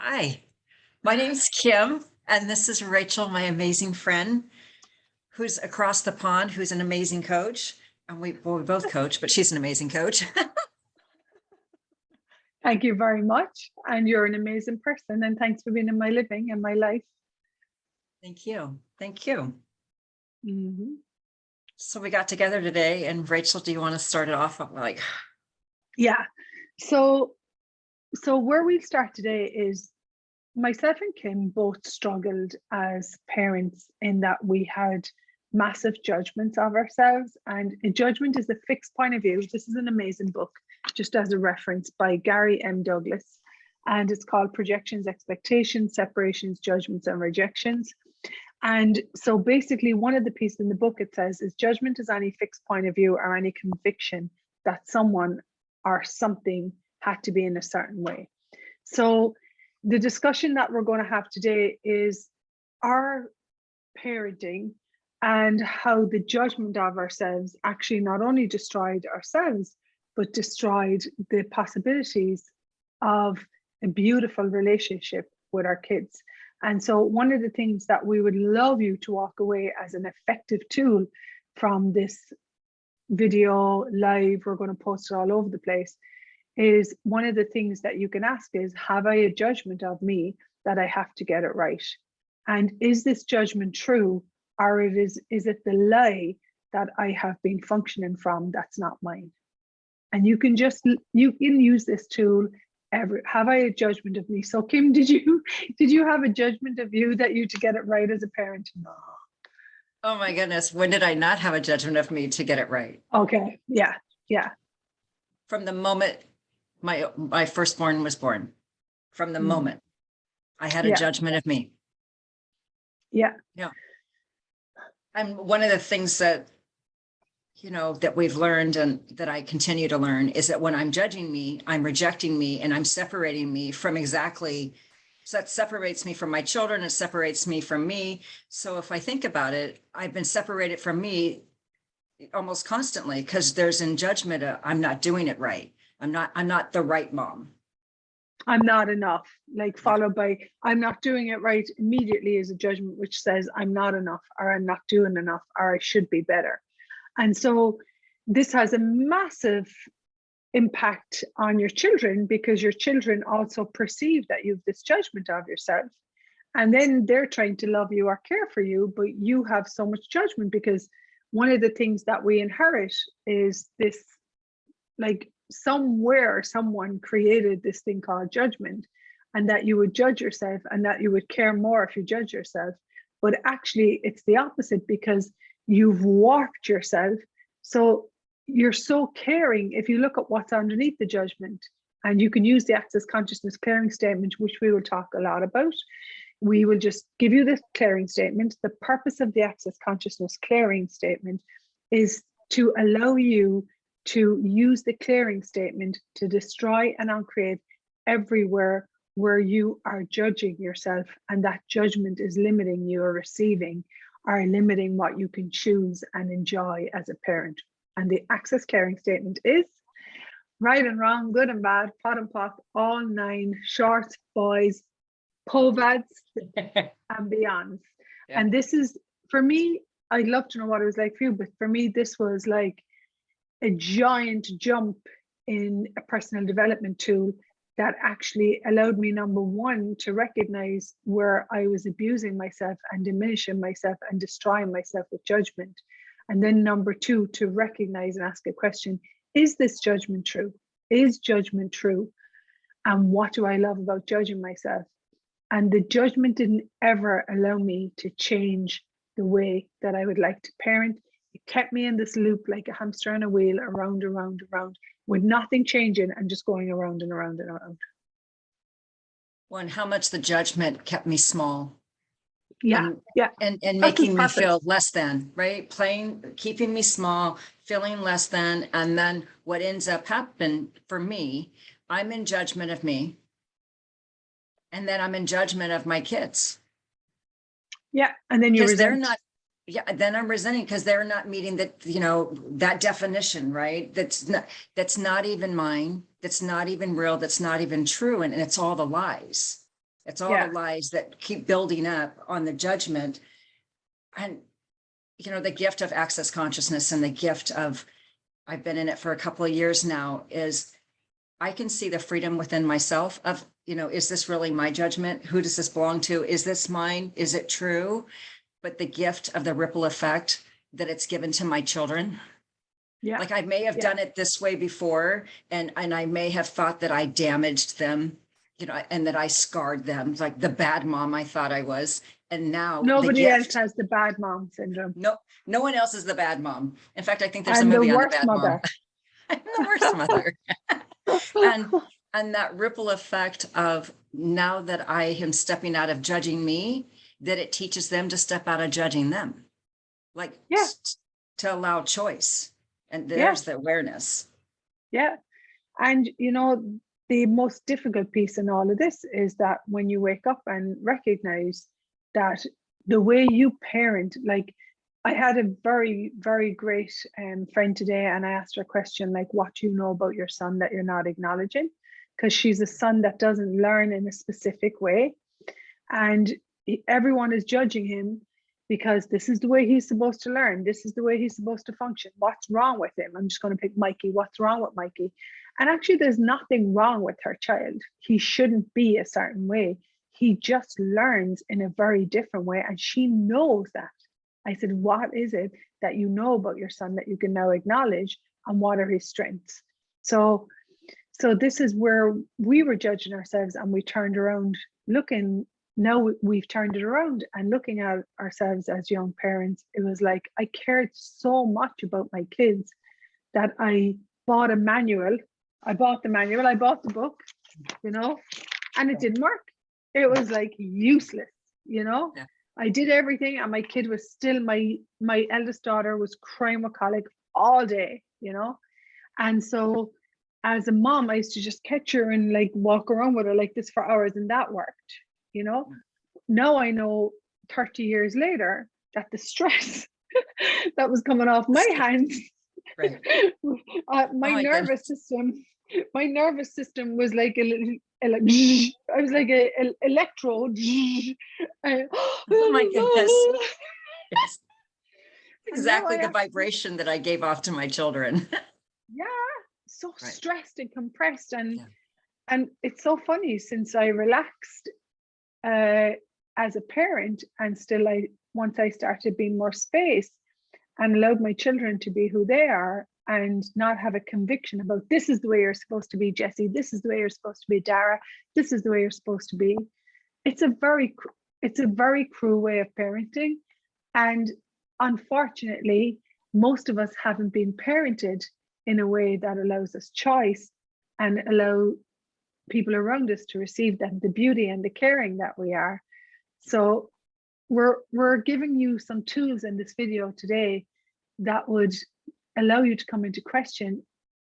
Hi, my name's Kim, and this is Rachel, my amazing friend, who's across the pond, who's an amazing coach. And we both coach, but she's an amazing coach. Thank you very much. And you're an amazing person. And thanks for being in my living and my life. Thank you. Thank you. Mm-hmm. So we got together today, and Rachel, do you want to start it off? Yeah. So where we start today is myself and Kim both struggled as parents in that we had massive judgments of ourselves. And a judgment is a fixed point of view. This is an amazing book, just as a reference, by Gary M. Douglas. And it's called Projections, Expectations, Separations, Judgments, and Rejections. And so basically one of the pieces in the book, it says, is judgment is any fixed point of view or any conviction that someone or something had to be in a certain way. So the discussion that we're going to have today is our parenting and how the judgment of ourselves actually not only destroyed ourselves, but destroyed the possibilities of a beautiful relationship with our kids. And so one of the things that we would love you to walk away as an effective tool from this video live, we're going to post it all over the place, is one of the things that you can ask is, have I a judgment of me that I have to get it right? And is this judgment true, or is it the lie that I have been functioning from that's not mine? And you can use this tool have I a judgment of me? So Kim, did you have a judgment of you that you to get it right as a parent? No. Oh my goodness, when did I not have a judgment of me to get it right? Okay, yeah. From the moment my firstborn was born, from the moment I had a judgment of me. Yeah. And one of the things that that we've learned and that I continue to learn is that when I'm judging me, I'm rejecting me, and I'm separating me from so that separates me from my children, it separates me from me. So if I think about it, I've been separated from me almost constantly because there's in judgment, I'm not doing it right. I'm not the right mom. I'm not enough, followed by I'm not doing it right immediately is a judgment which says I'm not enough, or I'm not doing enough, or I should be better. And so this has a massive impact on your children, because your children also perceive that you have this judgment of yourself. And then they're trying to love you or care for you, but you have so much judgment, because one of the things that we inherit is this, somewhere someone created this thing called judgment, and that you would judge yourself and that you would care more if you judge yourself. But actually it's the opposite, because you've warped yourself. So you're so caring. If you look at what's underneath the judgment, and you can use the access consciousness clearing statement, which we will talk a lot about. We will just give you the clearing statement. The purpose of the access consciousness clearing statement is to allow you to use the clearing statement to destroy and uncreate everywhere where you are judging yourself, and that judgment is limiting your receiving, or limiting what you can choose and enjoy as a parent. And the access clearing statement is right and wrong, good and bad, pot and pock, all 9, shorts, boys, povads, and beyonds. Yeah. And this is, for me, I'd love to know what it was like for you, but for me, this was like a giant jump in a personal development tool that actually allowed me, number one, to recognize where I was abusing myself and diminishing myself and destroying myself with judgment. And then number two, to recognize and ask a question, is this judgment true? Is judgment true? And what do I love about judging myself? And the judgment didn't ever allow me to change the way that I would like to parent. It kept me in this loop like a hamster on a wheel, around, around, around, with nothing changing and just going around and around and around. Well, and how much the judgment kept me small. And making me feel less than, right? Keeping me small, feeling less than. And then what ends up happening for me, I'm in judgment of me. And then I'm in judgment of my kids. Yeah. And then then I'm resenting because they're not meeting that, that definition, right? That's not even mine. That's not even real. That's not even true. And it's all the lies. It's all Yeah. the lies that keep building up on the judgment. And, you know, the gift of access consciousness and the gift of, I've been in it for a couple of years now, is I can see the freedom within myself of, you know, is this really my judgment? Who does this belong to? Is this mine? Is it true? But the gift of the ripple effect that it's given to my children. Yeah. Like I may have done it this way before, and I may have thought that I damaged them, you know, and that I scarred them, like the bad mom I thought I was. And now Nobody else has the bad mom syndrome. No one else is the bad mom. In fact, I think there's a And the movie on the worst bad mom. mother. I'm the worst mother. And that ripple effect of, now that I am stepping out of judging me, that it teaches them to step out of judging them, like Yeah. to allow choice. And Yeah. there's the awareness. Yeah. And, you know, the most difficult piece in all of this is that when you wake up and recognize that the way you parent, like I had a very, very great friend today, and I asked her a question like, what do you know about your son that you're not acknowledging? Because she's a son that doesn't learn in a specific way. And everyone is judging him because this is the way he's supposed to learn. This is the way he's supposed to function. What's wrong with him? I'm just going to pick Mikey. What's wrong with Mikey? And actually, there's nothing wrong with her child. He shouldn't be a certain way. He just learns in a very different way. And she knows that. I said, what is it that you know about your son that you can now acknowledge, and what are his strengths? So this is where we were judging ourselves, and we turned around looking. Now we've turned it around and looking at ourselves as young parents. It was like, I cared so much about my kids that I bought a manual. I bought the manual, I bought the book, you know, and it didn't work. It was like useless, you know. Yeah. I did everything, and my kid was still, my eldest daughter was crying with colic all day, you know. And so as a mom, I used to just catch her and like walk around with her like this for hours, and that worked, you know. Now I know 30 years later that the stress that was coming off my hands, Right. my nervous system was like a little, I was like a electrode. Oh my goodness. Yes. Exactly the actually, vibration that I gave off to my children. yeah, so Right. stressed and compressed, and Yeah. and it's so funny, since I relaxed as a parent, and still once I started being more space and allowed my children to be who they are, and not have a conviction about, this is the way you're supposed to be, Jessie, this is the way you're supposed to be, Dara, this is the way you're supposed to be. It's a very cruel way of parenting. And unfortunately, most of us haven't been parented in a way that allows us choice and allow people around us to receive the beauty and the caring that we are. So we're giving you some tools in this video today that would allow you to come into question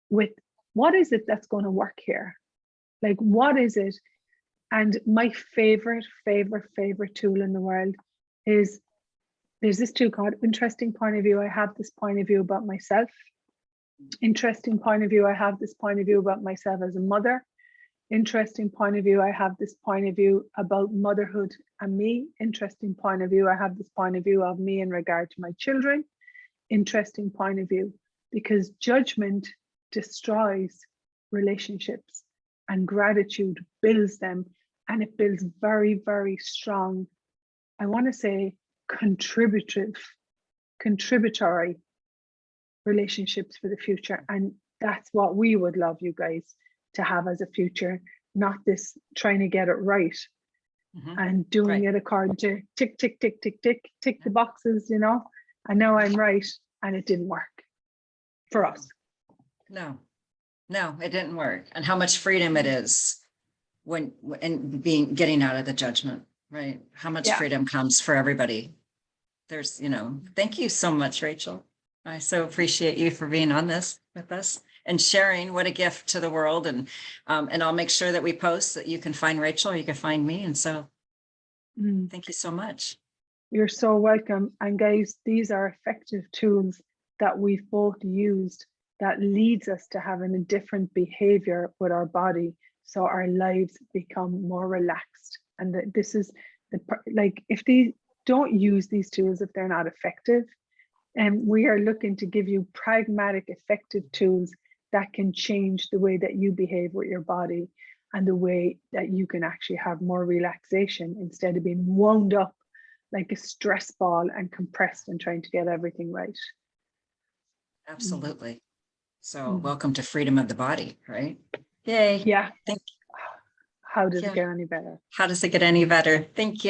with, what is it that's going to work here? Like, what is it? And my favorite tool in the world is, there's this tool called Interesting Point of View. I have this point of view about myself. Interesting point of view. I have this point of view about myself as a mother. Interesting point of view. I have this point of view about motherhood and me. Interesting point of view. I have this point of view of me in regard to my children. Interesting point of view, because judgment destroys relationships and gratitude builds them, and it builds very, very strong, I want to say contributory relationships for the future. And that's what we would love you guys to have as a future, not this trying to get it right and doing it according to tick, tick, tick, tick, tick, tick the boxes, you know. I know I'm right, and it didn't work for us. No, it didn't work. And how much freedom it is when getting out of the judgment, right? How much freedom comes for everybody. There's, you know, thank you so much, Rachel. I so appreciate you for being on this with us and sharing. What a gift to the world. And I'll make sure that we post that you can find Rachel, you can find me. And so thank you so much. You're so welcome. And guys, these are effective tools that we've both used that leads us to having a different behavior with our body, so our lives become more relaxed. and that this is like, if they don't use these tools, if they're not effective, and we are looking to give you pragmatic, effective tools that can change the way that you behave with your body and the way that you can actually have more relaxation instead of being wound up like a stress ball and compressed and trying to get everything right. Absolutely. So Mm. welcome to freedom of the body, right? Yay. Yeah. Thank How does you. it get any better? How does it get any better? Thank you.